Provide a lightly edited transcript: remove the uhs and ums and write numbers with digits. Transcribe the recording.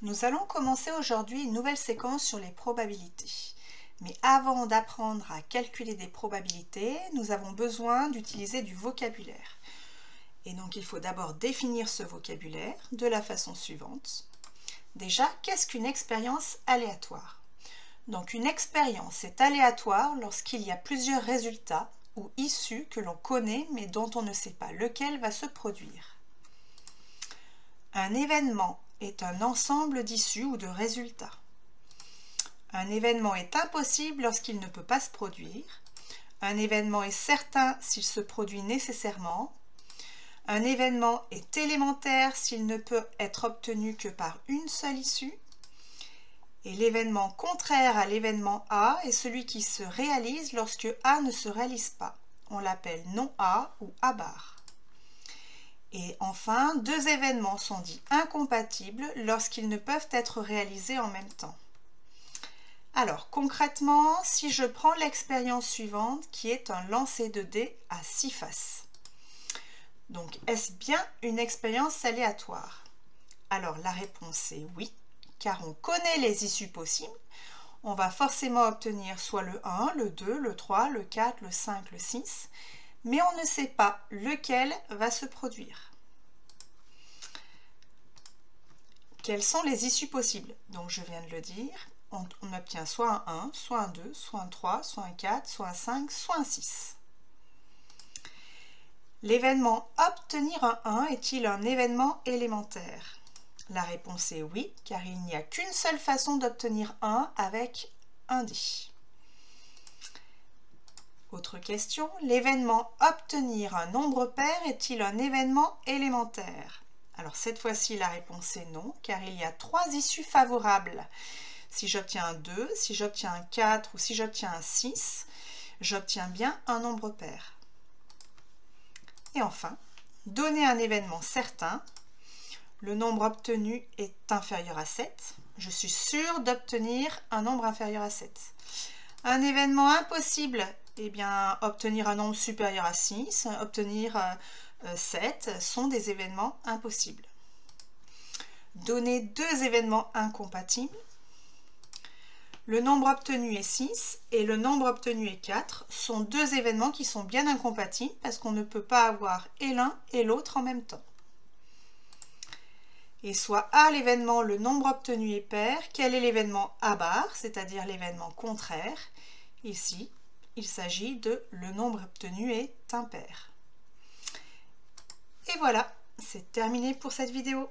Nous allons commencer aujourd'hui une nouvelle séquence sur les probabilités. Mais avant d'apprendre à calculer des probabilités, nous avons besoin d'utiliser du vocabulaire. Et donc il faut d'abord définir ce vocabulaire de la façon suivante. Déjà, qu'est-ce qu'une expérience aléatoire? Donc une expérience est aléatoire lorsqu'il y a plusieurs résultats ou issues que l'on connaît mais dont on ne sait pas lequel va se produire. Un événement est un ensemble d'issues ou de résultats. Un événement est impossible lorsqu'il ne peut pas se produire. Un événement est certain s'il se produit nécessairement. Un événement est élémentaire s'il ne peut être obtenu que par une seule issue. Et l'événement contraire à l'événement A est celui qui se réalise lorsque A ne se réalise pas. On l'appelle non A ou A bar. Et enfin, deux événements sont dits incompatibles lorsqu'ils ne peuvent être réalisés en même temps. Alors concrètement, si je prends l'expérience suivante qui est un lancer de dés à 6 faces. Donc est-ce bien une expérience aléatoire? Alors la réponse est oui, car on connaît les issues possibles. On va forcément obtenir soit le 1, le 2, le 3, le 4, le 5, le 6, mais on ne sait pas lequel va se produire. Quelles sont les issues possibles? Donc je viens de le dire, on obtient soit un 1, soit un 2, soit un 3, soit un 4, soit un 5, soit un 6. L'événement obtenir un 1 est-il un événement élémentaire? La réponse est oui, car il n'y a qu'une seule façon d'obtenir 1 avec un dé. Autre question, l'événement obtenir un nombre pair est-il un événement élémentaire? Alors cette fois-ci, la réponse est non, car il y a 3 issues favorables. Si j'obtiens un 2, si j'obtiens un 4 ou si j'obtiens un 6, j'obtiens bien un nombre pair. Et enfin, donner un événement certain, le nombre obtenu est inférieur à 7. Je suis sûre d'obtenir un nombre inférieur à 7. Un événement impossible, eh bien, obtenir un nombre supérieur à 6, obtenir 7 sont des événements impossibles. Donner deux événements incompatibles, le nombre obtenu est 6 et le nombre obtenu est 4 sont deux événements qui sont bien incompatibles parce qu'on ne peut pas avoir et l'un et l'autre en même temps. Et soit A l'événement, le nombre obtenu est pair, quel est l'événement A bar, c'est-à-dire l'événement contraire? Ici, il s'agit de le nombre obtenu est impair. Et voilà, c'est terminé pour cette vidéo.